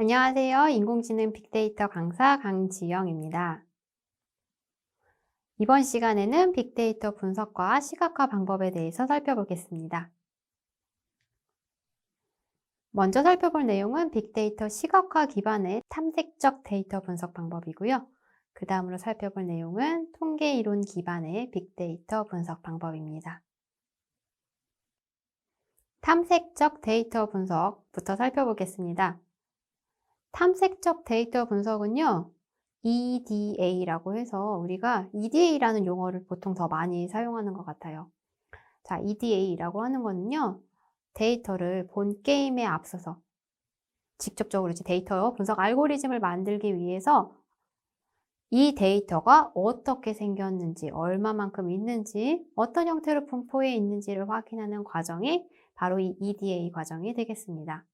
안녕하세요. 인공지능 빅데이터 강사 강지영입니다. 이번 시간에는 빅데이터 분석과 시각화 방법에 대해서 살펴보겠습니다. 먼저 살펴볼 내용은 빅데이터 시각화 기반의 탐색적 데이터 분석 방법이고요. 그 다음으로 살펴볼 내용은 통계 이론 기반의 빅데이터 분석 방법입니다. 탐색적 데이터 분석부터 살펴보겠습니다. 탐색적 데이터 분석은요, EDA라고 해서 우리가 EDA라는 용어를 보통 더 많이 사용하는 것 같아요. 자, EDA라고 하는 거는요, 데이터를 본 게임에 앞서서 직접적으로 이제 데이터 분석 알고리즘을 만들기 위해서 이 데이터가 어떻게 생겼는지, 얼마만큼 있는지, 어떤 형태로 분포해 있는지를 확인하는 과정이 바로 이 EDA 과정이 되겠습니다.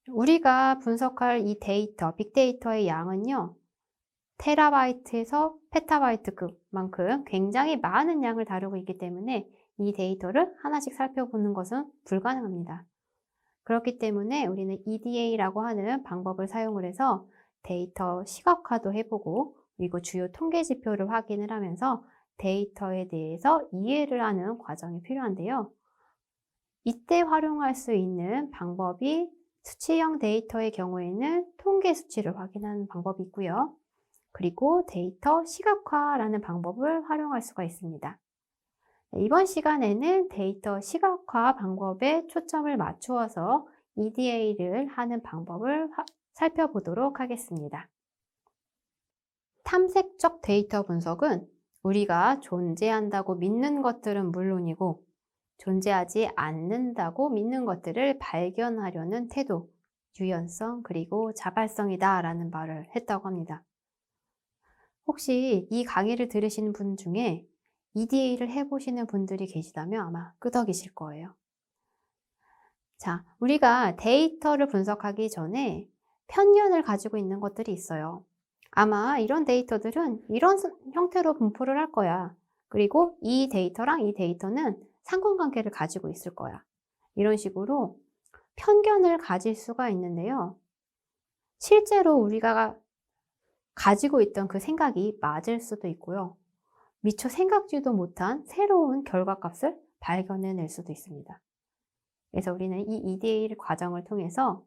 우리가 분석할 이 데이터, 빅데이터의 양은요, 테라바이트에서 페타바이트급만큼 굉장히 많은 양을 다루고 있기 때문에 이 데이터를 하나씩 살펴보는 것은 불가능합니다. 그렇기 때문에 우리는 EDA라고 하는 방법을 사용을 해서 데이터 시각화도 해보고 그리고 주요 통계 지표를 확인을 하면서 데이터에 대해서 이해를 하는 과정이 필요한데요. 이때 활용할 수 있는 방법이 수치형 데이터의 경우에는 통계 수치를 확인하는 방법이 있고요. 그리고 데이터 시각화라는 방법을 활용할 수가 있습니다. 이번 시간에는 데이터 시각화 방법에 초점을 맞추어서 EDA를 하는 방법을 살펴보도록 하겠습니다. 탐색적 데이터 분석은 우리가 존재한다고 믿는 것들은 물론이고 존재하지 않는다고 믿는 것들을 발견하려는 태도, 유연성, 그리고 자발성이다 라는 말을 했다고 합니다. 혹시 이 강의를 들으시는 분 중에 EDA를 해보시는 분들이 계시다면 아마 끄덕이실 거예요. 자, 우리가 데이터를 분석하기 전에 편견을 가지고 있는 것들이 있어요. 아마 이런 데이터들은 이런 형태로 분포를 할 거야. 그리고 이 데이터랑 이 데이터는 상관관계를 가지고 있을 거야. 이런 식으로 편견을 가질 수가 있는데요. 실제로 우리가 가지고 있던 그 생각이 맞을 수도 있고요. 미처 생각지도 못한 새로운 결과값을 발견해낼 수도 있습니다. 그래서 우리는 이 EDA 과정을 통해서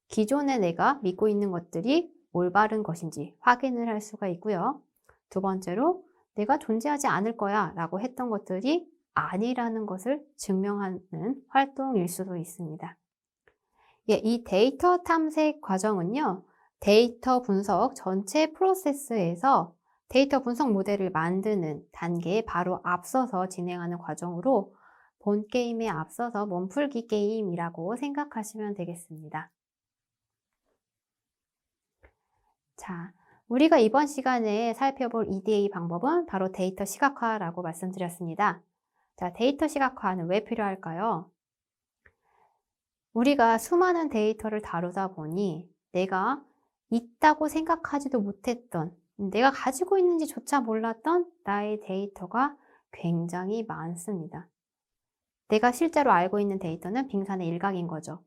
기존에 내가 믿고 있는 것들이 올바른 것인지 확인을 할 수가 있고요. 두 번째로 내가 존재하지 않을 거야 라고 했던 것들이 아니라는 것을 증명하는 활동일 수도 있습니다. 예, 이 데이터 탐색 과정은요, 데이터 분석 전체 프로세스에서 데이터 분석 모델을 만드는 단계에 바로 앞서서 진행하는 과정으로 본 게임에 앞서서 몸풀기 게임이라고 생각하시면 되겠습니다. 자, 우리가 이번 시간에 살펴볼 EDA 방법은 바로 데이터 시각화라고 말씀드렸습니다. 자, 데이터 시각화는 왜 필요할까요? 우리가 수많은 데이터를 다루다 보니 내가 있다고 생각하지도 못했던, 내가 가지고 있는지조차 몰랐던 나의 데이터가 굉장히 많습니다. 내가 실제로 알고 있는 데이터는 빙산의 일각인 거죠.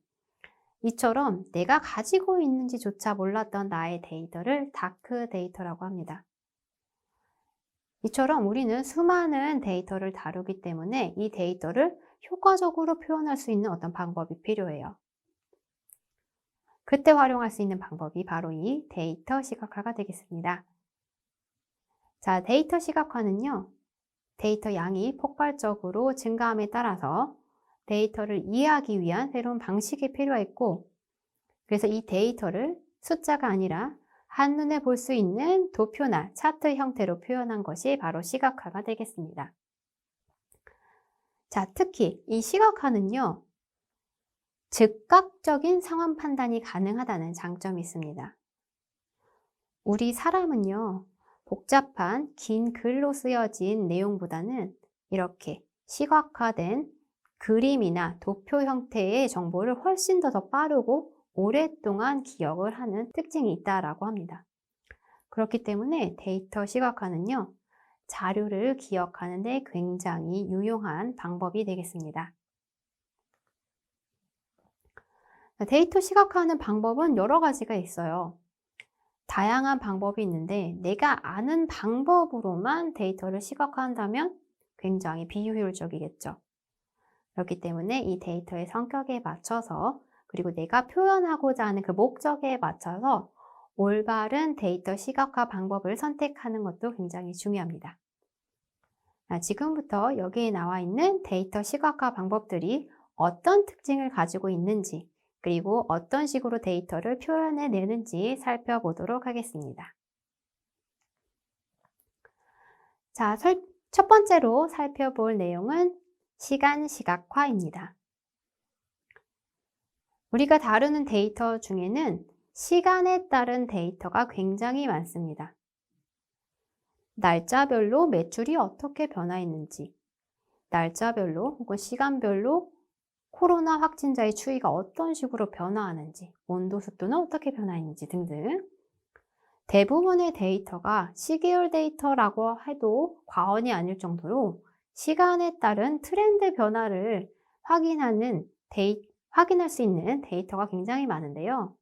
이처럼 내가 가지고 있는지조차 몰랐던 나의 데이터를 다크 데이터라고 합니다. 이처럼 우리는 수많은 데이터를 다루기 때문에 이 데이터를 효과적으로 표현할 수 있는 어떤 방법이 필요해요. 그때 활용할 수 있는 방법이 바로 이 데이터 시각화가 되겠습니다. 자, 데이터 시각화는요, 데이터 양이 폭발적으로 증가함에 따라서 데이터를 이해하기 위한 새로운 방식이 필요했고, 그래서 이 데이터를 숫자가 아니라 한눈에 볼 수 있는 도표나 차트 형태로 표현한 것이 바로 시각화가 되겠습니다. 자, 특히 이 시각화는요, 즉각적인 상황 판단이 가능하다는 장점이 있습니다. 우리 사람은요, 복잡한 긴 글로 쓰여진 내용보다는 이렇게 시각화된 그림이나 도표 형태의 정보를 훨씬 더 빠르고 오랫동안 기억을 하는 특징이 있다라고 합니다. 그렇기 때문에 데이터 시각화는요, 자료를 기억하는 데 굉장히 유용한 방법이 되겠습니다. 데이터 시각화하는 방법은 여러 가지가 있어요. 다양한 방법이 있는데 내가 아는 방법으로만 데이터를 시각화한다면 굉장히 비효율적이겠죠. 그렇기 때문에 이 데이터의 성격에 맞춰서 그리고 내가 표현하고자 하는 그 목적에 맞춰서 올바른 데이터 시각화 방법을 선택하는 것도 굉장히 중요합니다. 지금부터 여기에 나와 있는 데이터 시각화 방법들이 어떤 특징을 가지고 있는지 그리고 어떤 식으로 데이터를 표현해 내는지 살펴보도록 하겠습니다. 자, 첫 번째로 살펴볼 내용은 시간 시각화입니다. 우리가 다루는 데이터 중에는 시간에 따른 데이터가 굉장히 많습니다. 날짜별로 매출이 어떻게 변화했는지, 날짜별로 혹은 시간별로 코로나 확진자의 추이가 어떤 식으로 변화하는지, 온도, 습도는 어떻게 변화했는지 등등 대부분의 데이터가 시계열 데이터라고 해도 과언이 아닐 정도로 시간에 따른 트렌드 변화를 확인할 수 있는 데이터가 굉장히 많은데요.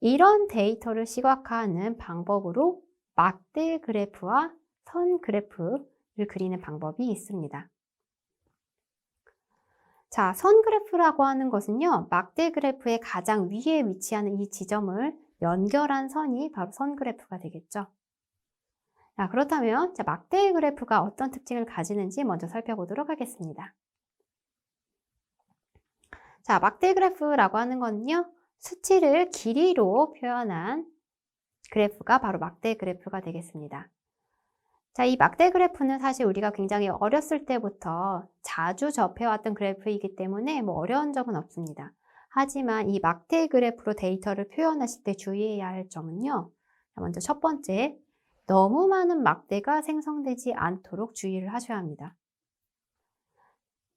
이런 데이터를 시각화하는 방법으로 막대 그래프와 선 그래프를 그리는 방법이 있습니다. 자, 선 그래프라고 하는 것은요, 막대 그래프의 가장 위에 위치하는 이 지점을 연결한 선이 바로 선 그래프가 되겠죠. 자, 그렇다면 막대 그래프가 어떤 특징을 가지는지 먼저 살펴보도록 하겠습니다. 자, 막대 그래프라고 하는 건요, 수치를 길이로 표현한 그래프가 바로 막대 그래프가 되겠습니다. 자, 이 막대 그래프는 사실 우리가 굉장히 어렸을 때부터 자주 접해왔던 그래프이기 때문에 어려운 점은 없습니다. 하지만 이 막대 그래프로 데이터를 표현하실 때 주의해야 할 점은요. 먼저 첫 번째, 너무 많은 막대가 생성되지 않도록 주의를 하셔야 합니다.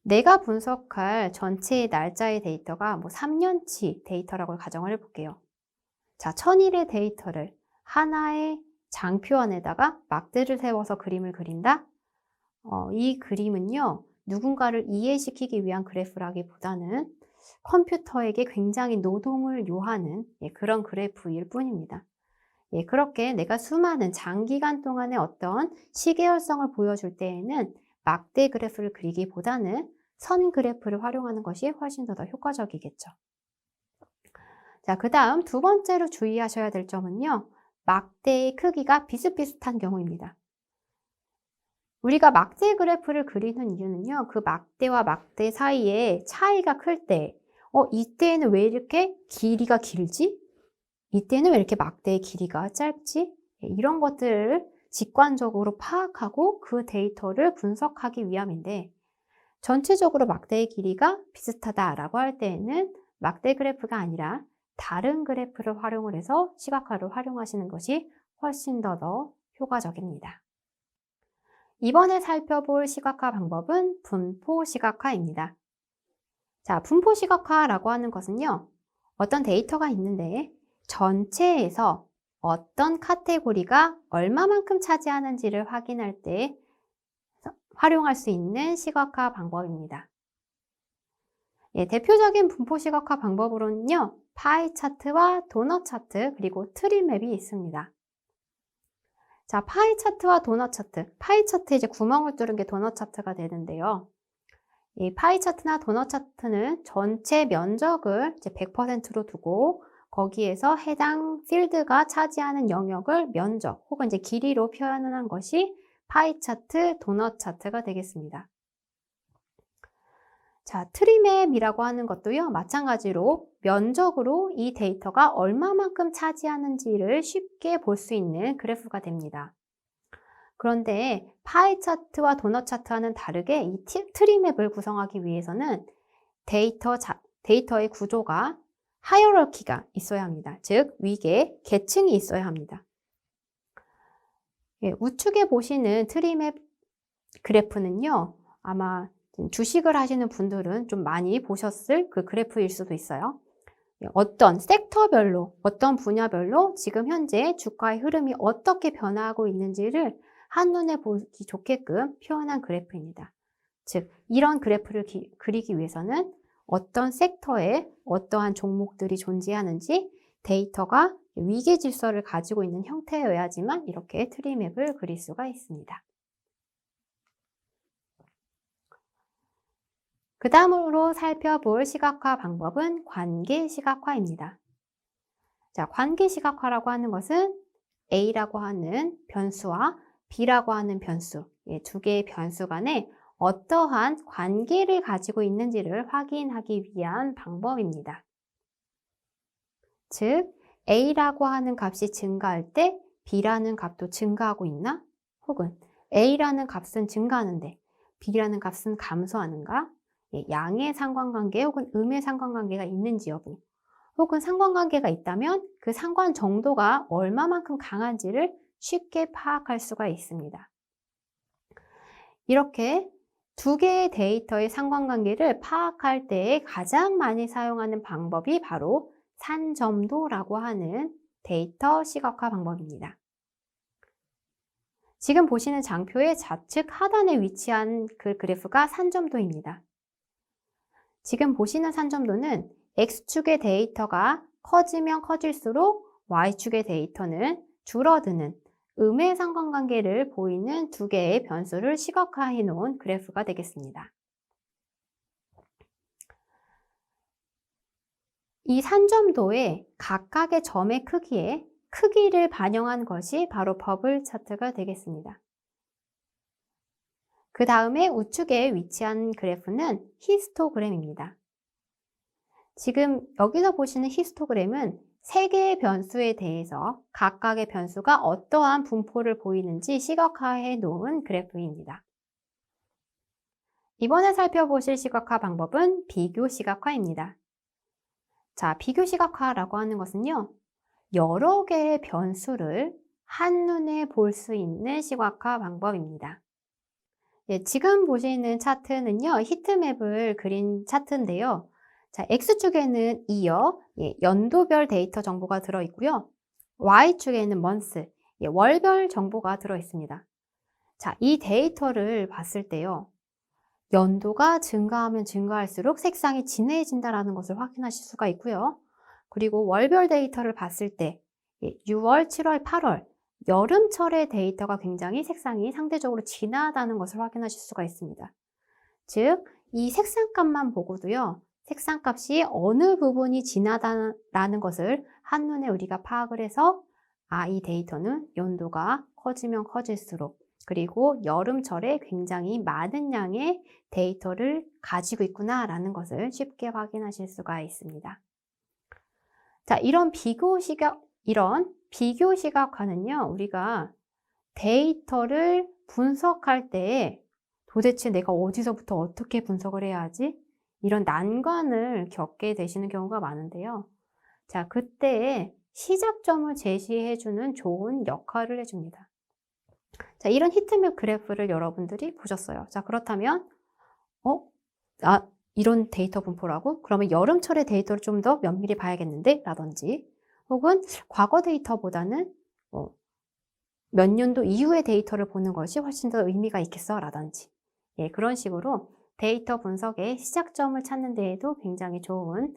내가 분석할 전체의 날짜의 데이터가 3년치 데이터라고 가정을 해볼게요. 자, 1000일의 데이터를 하나의 장표 안에다가 막대를 세워서 그림을 그린다? 이 그림은요, 누군가를 이해시키기 위한 그래프라기보다는 컴퓨터에게 굉장히 노동을 요하는 그런 그래프일 뿐입니다. 그렇게 내가 수많은 장기간 동안의 어떤 시계열성을 보여줄 때에는 막대 그래프를 그리기보다는 선 그래프를 활용하는 것이 훨씬 더 효과적이겠죠. 자, 그 다음 두 번째로 주의하셔야 될 점은요, 막대의 크기가 비슷비슷한 경우입니다. 우리가 막대 그래프를 그리는 이유는요, 그 막대와 막대 사이에 차이가 클 때, 이때는 왜 이렇게 길이가 길지? 이때는 왜 이렇게 막대의 길이가 짧지? 이런 것들을 직관적으로 파악하고 그 데이터를 분석하기 위함인데, 전체적으로 막대의 길이가 비슷하다라고 할 때에는 막대 그래프가 아니라 다른 그래프를 활용을 해서 시각화를 활용하시는 것이 훨씬 더 효과적입니다. 이번에 살펴볼 시각화 방법은 분포 시각화입니다. 자, 분포 시각화라고 하는 것은요, 어떤 데이터가 있는데 전체에서 어떤 카테고리가 얼마만큼 차지하는지를 확인할 때 활용할 수 있는 시각화 방법입니다. 대표적인 분포 시각화 방법으로는요, 파이 차트와 도넛 차트 그리고 트리맵이 있습니다. 자, 파이 차트와 도넛 차트. 파이 차트에 이제 구멍을 뚫은 게 도넛 차트가 되는데요. 이 파이 차트나 도넛 차트는 전체 면적을 이제 100%로 두고 거기에서 해당 필드가 차지하는 영역을 면적 혹은 이제 길이로 표현한 것이 파이 차트, 도넛 차트가 되겠습니다. 자, 트리맵이라고 하는 것도요, 마찬가지로 면적으로 이 데이터가 얼마만큼 차지하는지를 쉽게 볼 수 있는 그래프가 됩니다. 그런데 파이 차트와 도넛 차트와는 다르게 이 트리맵을 구성하기 위해서는 데이터의 구조가 하이어러키가 있어야 합니다. 즉, 위계, 계층이 있어야 합니다. 우측에 보시는 트리맵 그래프는요, 아마 주식을 하시는 분들은 좀 많이 보셨을 그 그래프일 수도 있어요. 어떤 섹터별로, 어떤 분야별로 지금 현재 주가의 흐름이 어떻게 변화하고 있는지를 한눈에 보기 좋게끔 표현한 그래프입니다. 즉, 이런 그래프를 그리기 위해서는 어떤 섹터에 어떠한 종목들이 존재하는지 데이터가 위계 질서를 가지고 있는 형태여야지만 이렇게 트리맵을 그릴 수가 있습니다. 그 다음으로 살펴볼 시각화 방법은 관계 시각화입니다. 자, 관계 시각화라고 하는 것은 A라고 하는 변수와 B라고 하는 변수, 두 개의 변수 간에 어떠한 관계를 가지고 있는지를 확인하기 위한 방법입니다. 즉, A라고 하는 값이 증가할 때 B라는 값도 증가하고 있나? 혹은 A라는 값은 증가하는데 B라는 값은 감소하는가? 양의 상관관계 혹은 음의 상관관계가 있는지 여부, 혹은 상관관계가 있다면 그 상관 정도가 얼마만큼 강한지를 쉽게 파악할 수가 있습니다. 이렇게 두 개의 데이터의 상관관계를 파악할 때 가장 많이 사용하는 방법이 바로 산점도라고 하는 데이터 시각화 방법입니다. 지금 보시는 장표의 좌측 하단에 위치한 그 그래프가 산점도입니다. 지금 보시는 산점도는 X축의 데이터가 커지면 커질수록 Y축의 데이터는 줄어드는 음의 상관관계를 보이는 두 개의 변수를 시각화해 놓은 그래프가 되겠습니다. 이 산점도의 각각의 점의 크기에 크기를 반영한 것이 바로 버블 차트가 되겠습니다. 그 다음에 우측에 위치한 그래프는 히스토그램입니다. 지금 여기서 보시는 히스토그램은 세 개의 변수에 대해서 각각의 변수가 어떠한 분포를 보이는지 시각화해 놓은 그래프입니다. 이번에 살펴보실 시각화 방법은 비교 시각화입니다. 자, 비교 시각화라고 하는 것은요, 여러 개의 변수를 한눈에 볼 수 있는 시각화 방법입니다. 지금 보시는 차트는요, 히트맵을 그린 차트인데요. 자, X축에는 이어 연도별 데이터 정보가 들어있고요. Y축에는 month, 월별 정보가 들어있습니다. 자, 이 데이터를 봤을 때요. 연도가 증가하면 증가할수록 색상이 진해진다는 것을 확인하실 수가 있고요. 그리고 월별 데이터를 봤을 때 6월, 7월, 8월 여름철의 데이터가 굉장히 색상이 상대적으로 진하다는 것을 확인하실 수가 있습니다. 즉, 이 색상값만 보고도요. 색상값이 어느 부분이 진하다는 것을 한눈에 우리가 파악을 해서 이 데이터는 연도가 커지면 커질수록 그리고 여름철에 굉장히 많은 양의 데이터를 가지고 있구나라는 것을 쉽게 확인하실 수가 있습니다. 자, 이런 비교 시각화는요, 우리가 데이터를 분석할 때 도대체 내가 어디서부터 어떻게 분석을 해야 하지? 이런 난관을 겪게 되시는 경우가 많은데요. 자, 그때 시작점을 제시해주는 좋은 역할을 해줍니다. 자, 이런 히트맵 그래프를 여러분들이 보셨어요. 자, 그렇다면, 이런 데이터 분포라고? 그러면 여름철의 데이터를 좀 더 면밀히 봐야겠는데? 라든지, 혹은 과거 데이터보다는 몇 년도 이후의 데이터를 보는 것이 훨씬 더 의미가 있겠어? 라든지, 그런 식으로 데이터 분석의 시작점을 찾는 데에도 굉장히 좋은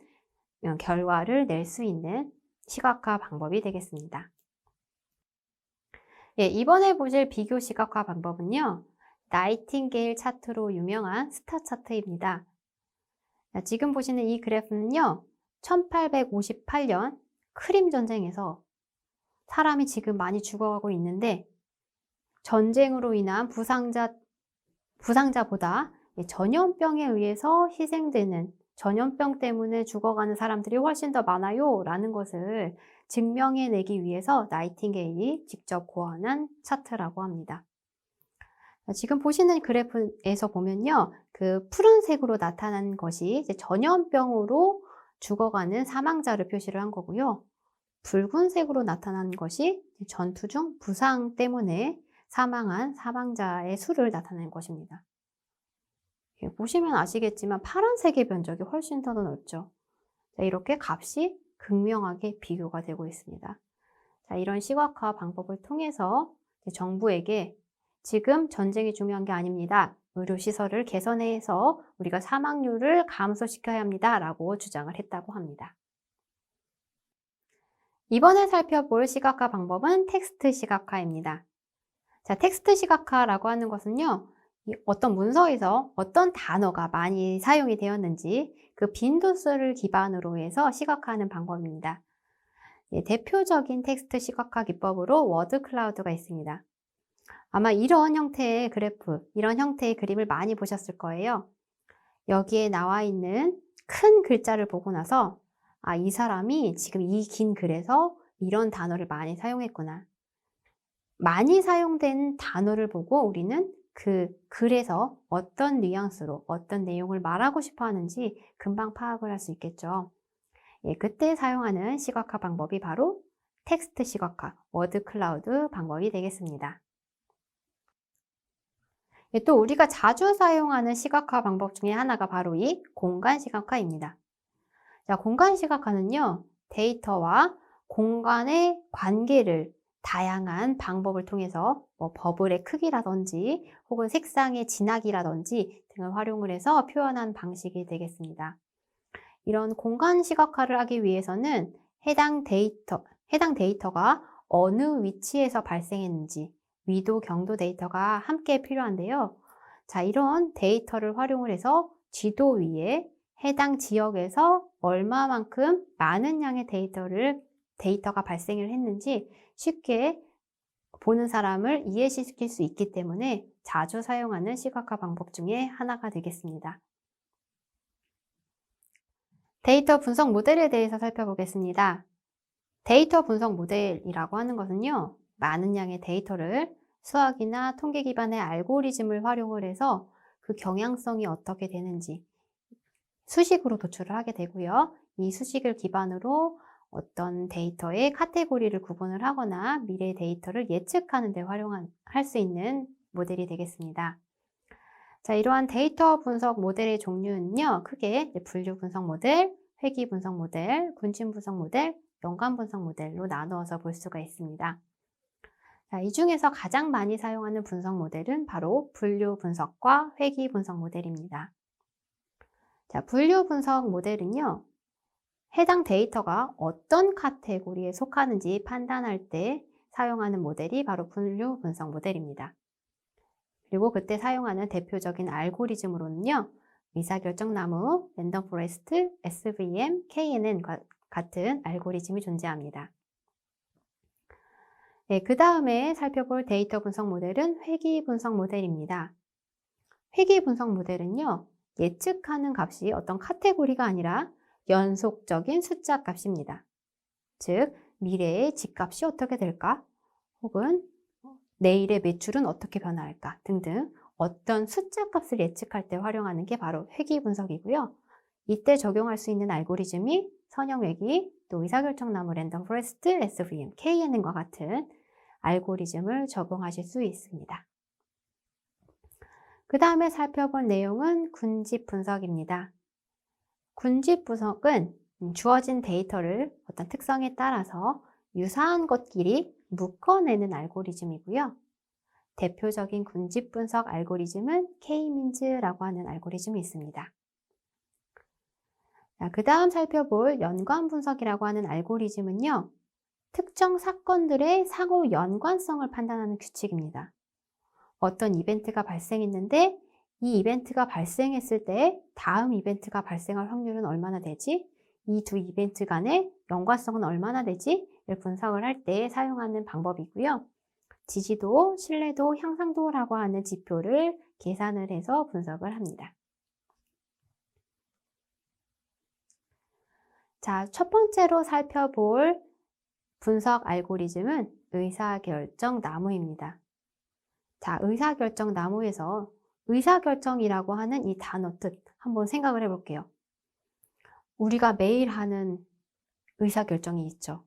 결과를 낼 수 있는 시각화 방법이 되겠습니다. 이번에 보실 비교 시각화 방법은요, 나이팅게일 차트로 유명한 스타 차트입니다. 지금 보시는 이 그래프는요, 1858년 크림 전쟁에서 사람이 지금 많이 죽어가고 있는데 전쟁으로 인한 부상자보다 전염병에 의해서 희생되는, 전염병 때문에 죽어가는 사람들이 훨씬 더 많아요 라는 것을 증명해내기 위해서 나이팅게일이 직접 고안한 차트라고 합니다. 지금 보시는 그래프에서 보면요, 그 푸른색으로 나타난 것이 이제 전염병으로 죽어가는 사망자를 표시를 한 거고요. 붉은색으로 나타난 것이 전투 중 부상 때문에 사망한 사망자의 수를 나타낸 것입니다. 보시면 아시겠지만 파란색의 면적이 훨씬 더 넓죠. 자, 이렇게 값이 극명하게 비교가 되고 있습니다. 자, 이런 시각화 방법을 통해서 정부에게 지금 전쟁이 중요한 게 아닙니다. 의료시설을 개선해서 우리가 사망률을 감소시켜야 합니다라고 주장을 했다고 합니다. 이번에 살펴볼 시각화 방법은 텍스트 시각화입니다. 자, 텍스트 시각화라고 하는 것은요, 어떤 문서에서 어떤 단어가 많이 사용이 되었는지 그 빈도수를 기반으로 해서 시각화하는 방법입니다. 대표적인 텍스트 시각화 기법으로 워드 클라우드가 있습니다. 아마 이런 형태의 그래프, 이런 형태의 그림을 많이 보셨을 거예요. 여기에 나와 있는 큰 글자를 보고 나서 이 사람이 지금 이 긴 글에서 이런 단어를 많이 사용했구나. 많이 사용된 단어를 보고 우리는 그 글에서 어떤 뉘앙스로 어떤 내용을 말하고 싶어 하는지 금방 파악을 할 수 있겠죠. 그때 사용하는 시각화 방법이 바로 텍스트 시각화, 워드 클라우드 방법이 되겠습니다. 또 우리가 자주 사용하는 시각화 방법 중에 하나가 바로 이 공간 시각화입니다. 자, 공간 시각화는요, 데이터와 공간의 관계를 다양한 방법을 통해서 버블의 크기라든지 혹은 색상의 진하기라든지 등을 활용을 해서 표현한 방식이 되겠습니다. 이런 공간 시각화를 하기 위해서는 해당 데이터가 어느 위치에서 발생했는지 위도, 경도 데이터가 함께 필요한데요. 자, 이런 데이터를 활용을 해서 지도 위에 해당 지역에서 얼마만큼 많은 양의 데이터가 발생을 했는지 쉽게 보는 사람을 이해시킬 수 있기 때문에 자주 사용하는 시각화 방법 중에 하나가 되겠습니다. 데이터 분석 모델에 대해서 살펴보겠습니다. 데이터 분석 모델이라고 하는 것은요, 많은 양의 데이터를 수학이나 통계 기반의 알고리즘을 활용을 해서 그 경향성이 어떻게 되는지 수식으로 도출을 하게 되고요. 이 수식을 기반으로 어떤 데이터의 카테고리를 구분을 하거나 미래 데이터를 예측하는 데 할 수 있는 모델이 되겠습니다. 자, 이러한 데이터 분석 모델의 종류는요, 크게 분류 분석 모델, 회귀 분석 모델, 군침 분석 모델, 연관 분석 모델로 나누어서 볼 수가 있습니다. 자, 이 중에서 가장 많이 사용하는 분석 모델은 바로 분류 분석과 회귀 분석 모델입니다. 자, 분류 분석 모델은요, 해당 데이터가 어떤 카테고리에 속하는지 판단할 때 사용하는 모델이 바로 분류 분석 모델입니다. 그리고 그때 사용하는 대표적인 알고리즘으로는요, 의사결정나무, 랜덤 포레스트, SVM, KNN 같은 알고리즘이 존재합니다. 그 다음에 살펴볼 데이터 분석 모델은 회귀 분석 모델입니다. 회귀 분석 모델은요, 예측하는 값이 어떤 카테고리가 아니라 연속적인 숫자 값입니다. 즉, 미래의 집값이 어떻게 될까? 혹은 내일의 매출은 어떻게 변화할까? 등등 어떤 숫자 값을 예측할 때 활용하는 게 바로 회귀 분석이고요. 이때 적용할 수 있는 알고리즘이 선형회귀, 또 의사결정나무 랜덤 포레스트, SVM, KNN과 같은 알고리즘을 적용하실 수 있습니다. 그 다음에 살펴볼 내용은 군집 분석입니다. 군집 분석은 주어진 데이터를 어떤 특성에 따라서 유사한 것끼리 묶어내는 알고리즘이고요. 대표적인 군집 분석 알고리즘은 K-민즈라고 하는 알고리즘이 있습니다. 그 다음 살펴볼 연관 분석이라고 하는 알고리즘은요, 특정 사건들의 상호 연관성을 판단하는 규칙입니다. 어떤 이벤트가 발생했는데 이 이벤트가 발생했을 때 다음 이벤트가 발생할 확률은 얼마나 되지? 이 두 이벤트 간의 연관성은 얼마나 되지? 를 분석을 할 때 사용하는 방법이고요. 지지도, 신뢰도, 향상도라고 하는 지표를 계산을 해서 분석을 합니다. 자, 첫 번째로 살펴볼 분석 알고리즘은 의사결정나무입니다. 자, 의사결정나무에서 의사결정이라고 하는 이 단어 뜻 한번 생각을 해볼게요. 우리가 매일 하는 의사결정이 있죠.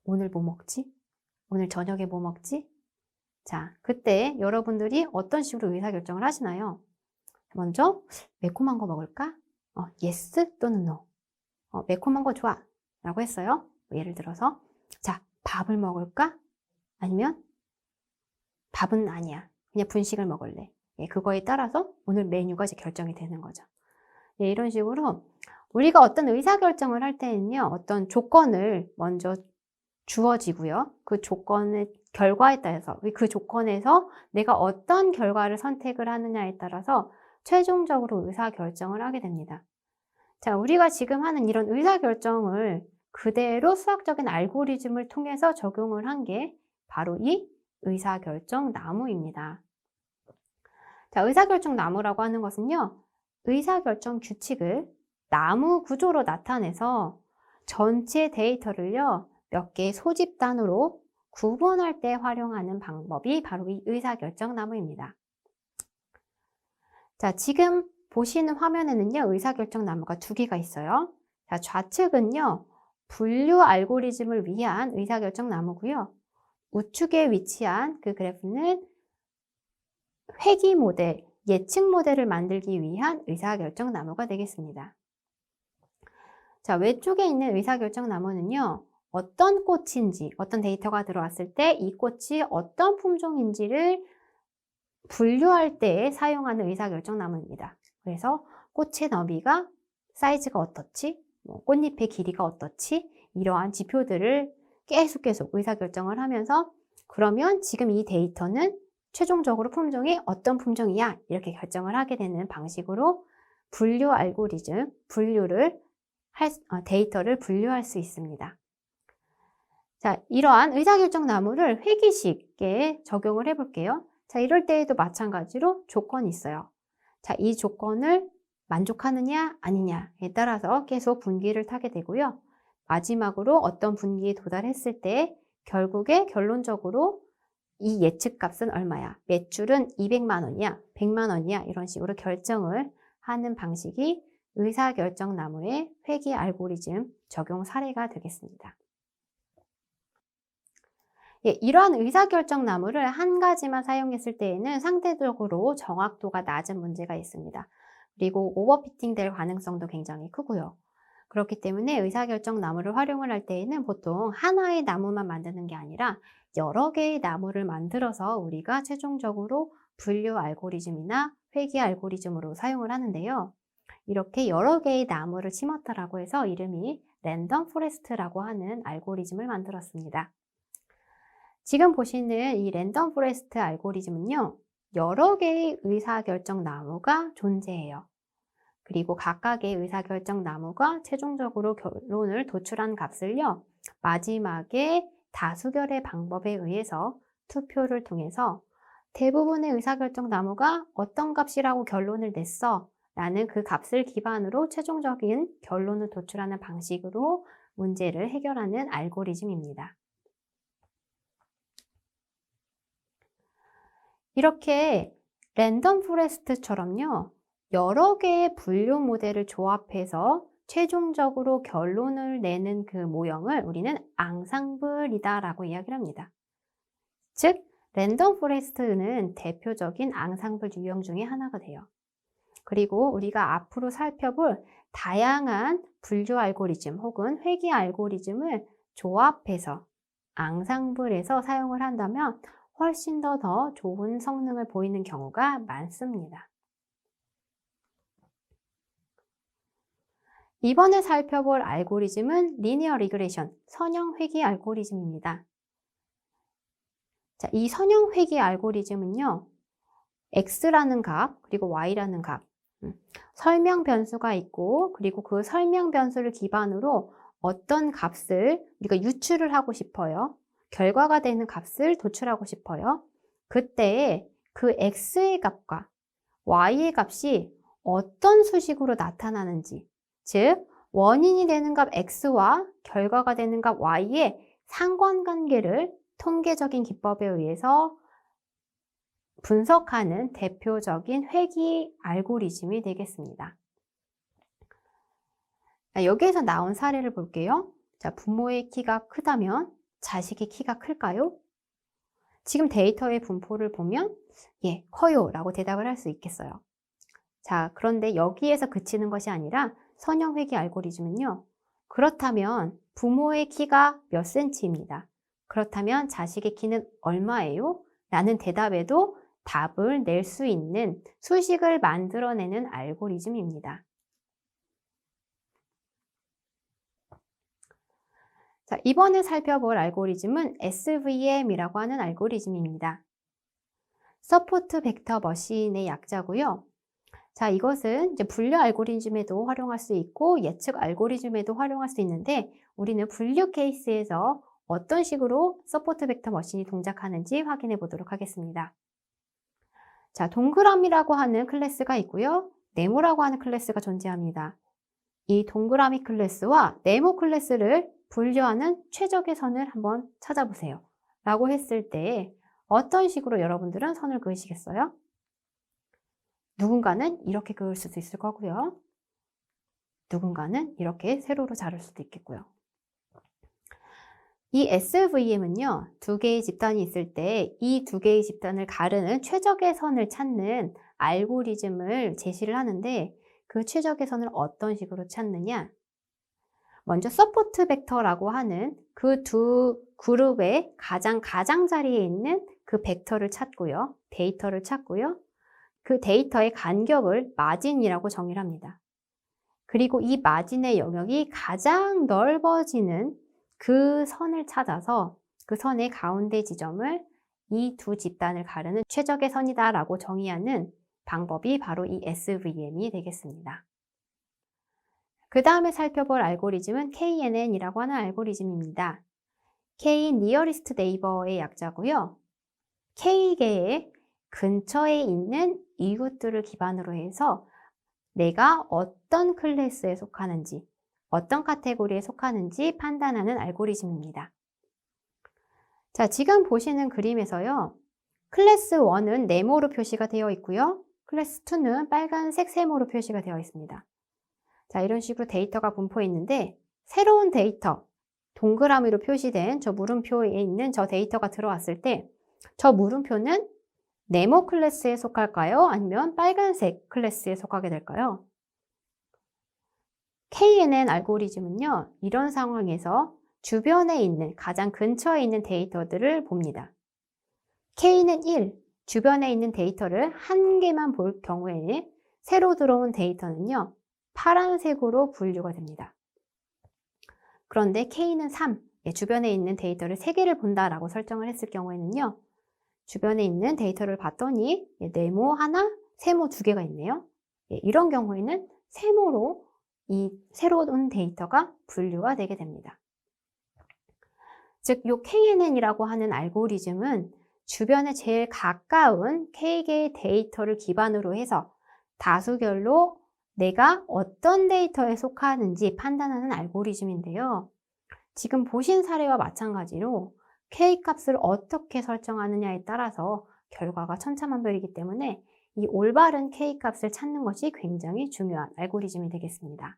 오늘 뭐 먹지? 오늘 저녁에 뭐 먹지? 자, 그때 여러분들이 어떤 식으로 의사결정을 하시나요? 먼저 매콤한 거 먹을까? yes 또는 no. 매콤한 거 좋아 라고 했어요. 예를 들어서 자, 밥을 먹을까? 아니면 밥은 아니야. 그냥 분식을 먹을래. 예, 그거에 따라서 오늘 메뉴가 이제 결정이 되는 거죠. 예, 이런 식으로 우리가 어떤 의사결정을 할 때는요, 어떤 조건을 먼저 주어지고요. 그 조건의 결과에 따라서, 그 조건에서 내가 어떤 결과를 선택을 하느냐에 따라서 최종적으로 의사결정을 하게 됩니다. 자, 우리가 지금 하는 이런 의사결정을 그대로 수학적인 알고리즘을 통해서 적용을 한 게 바로 이 의사결정 나무입니다. 자, 의사결정 나무라고 하는 것은요, 의사결정 규칙을 나무 구조로 나타내서 전체 데이터를요, 몇 개의 소집단으로 구분할 때 활용하는 방법이 바로 이 의사결정 나무입니다. 자, 지금 보시는 화면에는요, 의사결정 나무가 두 개가 있어요. 자, 좌측은요, 분류 알고리즘을 위한 의사결정 나무고요. 우측에 위치한 그 그래프는 회귀 모델, 예측 모델을 만들기 위한 의사결정 나무가 되겠습니다. 자, 왼쪽에 있는 의사결정 나무는요, 어떤 꽃인지, 어떤 데이터가 들어왔을 때 이 꽃이 어떤 품종인지를 분류할 때 사용하는 의사결정 나무입니다. 그래서 꽃의 너비가, 사이즈가 어떻지, 꽃잎의 길이가 어떻지, 이러한 지표들을 계속 의사결정을 하면서 그러면 지금 이 데이터는 최종적으로 품종이 어떤 품종이야 이렇게 결정을 하게 되는 방식으로 분류 알고리즘, 데이터를 분류할 수 있습니다. 자, 이러한 의사결정 나무를 회귀식에 적용을 해볼게요. 자, 이럴 때에도 마찬가지로 조건이 있어요. 자, 이 조건을 만족하느냐 아니냐에 따라서 계속 분기를 타게 되고요. 마지막으로 어떤 분기에 도달했을 때 결국에 결론적으로 이 예측값은 얼마야? 매출은 200만 원이야? 100만 원이야? 이런 식으로 결정을 하는 방식이 의사결정 나무의 회귀 알고리즘 적용 사례가 되겠습니다. 예, 이러한 의사결정 나무를 한 가지만 사용했을 때에는 상대적으로 정확도가 낮은 문제가 있습니다. 그리고 오버피팅 될 가능성도 굉장히 크고요. 그렇기 때문에 의사결정 나무를 활용을 할 때에는 보통 하나의 나무만 만드는 게 아니라 여러 개의 나무를 만들어서 우리가 최종적으로 분류 알고리즘이나 회귀 알고리즘으로 사용을 하는데요. 이렇게 여러 개의 나무를 심었다라고 해서 이름이 랜덤 포레스트라고 하는 알고리즘을 만들었습니다. 지금 보시는 이 랜덤 포레스트 알고리즘은요, 여러 개의 의사결정 나무가 존재해요. 그리고 각각의 의사결정 나무가 최종적으로 결론을 도출한 값을요, 마지막에 다수결의 방법에 의해서 투표를 통해서 대부분의 의사결정 나무가 어떤 값이라고 결론을 냈어 라는 그 값을 기반으로 최종적인 결론을 도출하는 방식으로 문제를 해결하는 알고리즘입니다. 이렇게 랜덤 포레스트처럼요, 여러 개의 분류 모델을 조합해서 최종적으로 결론을 내는 그 모형을 우리는 앙상블이다라고 이야기를 합니다. 즉, 랜덤 포레스트는 대표적인 앙상블 유형 중에 하나가 돼요. 그리고 우리가 앞으로 살펴볼 다양한 분류 알고리즘 혹은 회귀 알고리즘을 조합해서 앙상블에서 사용을 한다면 훨씬 더 좋은 성능을 보이는 경우가 많습니다. 이번에 살펴볼 알고리즘은 리니어 리그레션, 선형 회귀 알고리즘입니다. 자, 이 선형 회귀 알고리즘은요, x라는 값, 그리고 y라는 값, 설명 변수가 있고, 그리고 그 설명 변수를 기반으로 어떤 값을 우리가 유출을 하고 싶어요. 결과가 되는 값을 도출하고 싶어요. 그때 그 x의 값과 y의 값이 어떤 수식으로 나타나는지, 즉 원인이 되는 값 x와 결과가 되는 값 y의 상관관계를 통계적인 기법에 의해서 분석하는 대표적인 회귀 알고리즘이 되겠습니다. 여기에서 나온 사례를 볼게요. 자, 부모의 키가 크다면 자식의 키가 클까요? 지금 데이터의 분포를 보면 예, 커요 라고 대답을 할 수 있겠어요. 자, 그런데 여기에서 그치는 것이 아니라 선형 회귀 알고리즘은요, 그렇다면 부모의 키가 몇 센치입니다. 그렇다면 자식의 키는 얼마예요? 라는 대답에도 답을 낼 수 있는 수식을 만들어내는 알고리즘입니다. 자, 이번에 살펴볼 알고리즘은 SVM이라고 하는 알고리즘입니다. 서포트 벡터 머신의 약자고요. 자, 이것은 이제 분류 알고리즘에도 활용할 수 있고 예측 알고리즘에도 활용할 수 있는데 우리는 분류 케이스에서 어떤 식으로 서포트 벡터 머신이 동작하는지 확인해 보도록 하겠습니다. 자, 동그라미라고 하는 클래스가 있고요. 네모라고 하는 클래스가 존재합니다. 이 동그라미 클래스와 네모 클래스를 분류하는 최적의 선을 한번 찾아보세요. 라고 했을 때 어떤 식으로 여러분들은 선을 그으시겠어요? 누군가는 이렇게 그을 수도 있을 거고요. 누군가는 이렇게 세로로 자를 수도 있겠고요. 이 SVM은요, 두 개의 집단이 있을 때 이 두 개의 집단을 가르는 최적의 선을 찾는 알고리즘을 제시를 하는데 그 최적의 선을 어떤 식으로 찾느냐? 먼저 서포트 벡터라고 하는 그 두 그룹의 가장자리에 있는 그 벡터를 찾고요. 데이터를 찾고요. 그 데이터의 간격을 마진이라고 정의를 합니다. 그리고 이 마진의 영역이 가장 넓어지는 그 선을 찾아서 그 선의 가운데 지점을 이 두 집단을 가르는 최적의 선이다라고 정의하는 방법이 바로 이 SVM이 되겠습니다. 그 다음에 살펴볼 알고리즘은 KNN이라고 하는 알고리즘입니다. K Nearest Neighbor의 약자고요. K개의 근처에 있는 이웃들을 기반으로 해서 내가 어떤 클래스에 속하는지, 어떤 카테고리에 속하는지 판단하는 알고리즘입니다. 자, 지금 보시는 그림에서요. 클래스 1은 네모로 표시가 되어 있고요. 클래스 2는 빨간색 세모로 표시가 되어 있습니다. 자, 이런 식으로 데이터가 분포해 있는데 새로운 데이터, 동그라미로 표시된 저 물음표에 있는 저 데이터가 들어왔을 때 저 물음표는 네모 클래스에 속할까요? 아니면 빨간색 클래스에 속하게 될까요? KNN 알고리즘은요, 이런 상황에서 주변에 있는, 가장 근처에 있는 데이터들을 봅니다. K는 1, 주변에 있는 데이터를 한 개만 볼 경우에 새로 들어온 데이터는요, 파란색으로 분류가 됩니다. 그런데 K는 3, 주변에 있는 데이터를 3개를 본다라고 설정을 했을 경우에는요, 주변에 있는 데이터를 봤더니 네모 하나, 세모 2개가 있네요. 이런 경우에는 세모로 이 새로운 데이터가 분류가 되게 됩니다. 즉, 이 KNN이라고 하는 알고리즘은 주변에 제일 가까운 K개의 데이터를 기반으로 해서 다수결로 내가 어떤 데이터에 속하는지 판단하는 알고리즘인데요. 지금 보신 사례와 마찬가지로 K값을 어떻게 설정하느냐에 따라서 결과가 천차만별이기 때문에 이 올바른 K값을 찾는 것이 굉장히 중요한 알고리즘이 되겠습니다.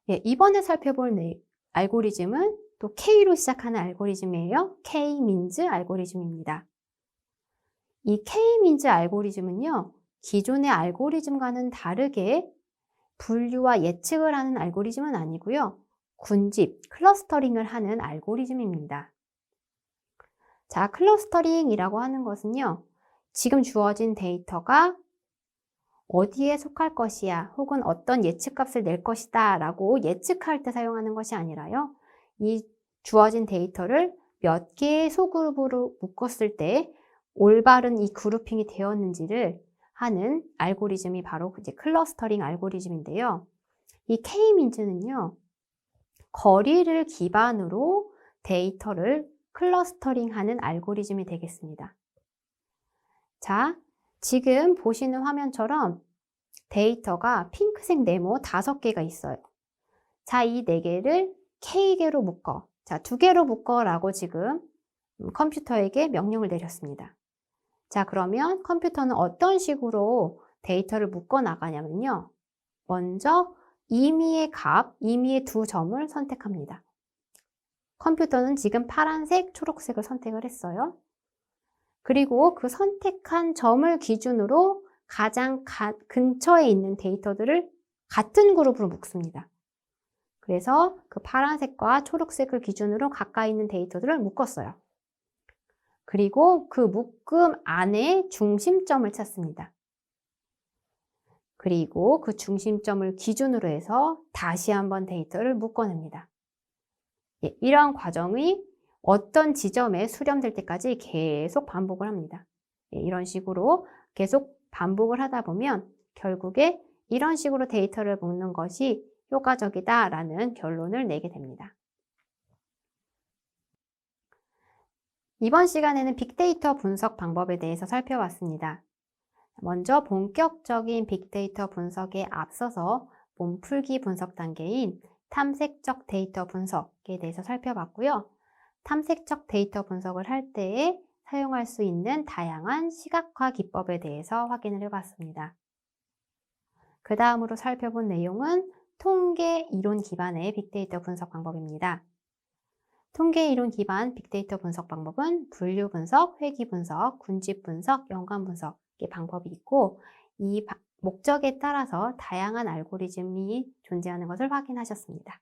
이번에 살펴볼 알고리즘은 또 K로 시작하는 알고리즘이에요. K-means 알고리즘입니다. 이 K-means 알고리즘은요, 기존의 알고리즘과는 다르게 분류와 예측을 하는 알고리즘은 아니고요. 군집, 클러스터링을 하는 알고리즘입니다. 자, 클러스터링이라고 하는 것은요, 지금 주어진 데이터가 어디에 속할 것이야, 혹은 어떤 예측값을 낼 것이다 라고 예측할 때 사용하는 것이 아니라요, 이 주어진 데이터를 몇 개의 소그룹으로 묶었을 때 올바른 이 그룹핑이 되었는지를 하는 알고리즘이 바로 이제 클러스터링 알고리즘인데요. 이 K-means는요, 거리를 기반으로 데이터를 클러스터링하는 알고리즘이 되겠습니다. 자, 지금 보시는 화면처럼 데이터가 핑크색 네모 5개가 있어요. 자, 이 4개를 K개로 묶어. 자, 2개로 묶어라고 지금 컴퓨터에게 명령을 내렸습니다. 자, 그러면 컴퓨터는 어떤 식으로 데이터를 묶어 나가냐면요. 먼저 임의의 값, 임의의 2점을 선택합니다. 컴퓨터는 지금 파란색, 초록색을 선택을 했어요. 그리고 그 선택한 점을 기준으로 가장 근처에 있는 데이터들을 같은 그룹으로 묶습니다. 그래서 그 파란색과 초록색을 기준으로 가까이 있는 데이터들을 묶었어요. 그리고 그 묶음 안에 중심점을 찾습니다. 그리고 그 중심점을 기준으로 해서 다시 한번 데이터를 묶어냅니다. 예, 이러한 과정이 어떤 지점에 수렴될 때까지 계속 반복을 합니다. 예, 이런 식으로 계속 반복을 하다 보면 결국에 이런 식으로 데이터를 묶는 것이 효과적이다라는 결론을 내게 됩니다. 이번 시간에는 빅데이터 분석 방법에 대해서 살펴봤습니다. 먼저 본격적인 빅데이터 분석에 앞서서 몸풀기 분석 단계인 탐색적 데이터 분석에 대해서 살펴봤고요. 탐색적 데이터 분석을 할 때에 사용할 수 있는 다양한 시각화 기법에 대해서 확인을 해봤습니다. 그 다음으로 살펴본 내용은 통계 이론 기반의 빅데이터 분석 방법입니다. 통계 이론 기반 빅데이터 분석 방법은 분류 분석, 회귀 분석, 군집 분석, 연관 분석의 방법이 있고 이 목적에 따라서 다양한 알고리즘이 존재하는 것을 확인하셨습니다.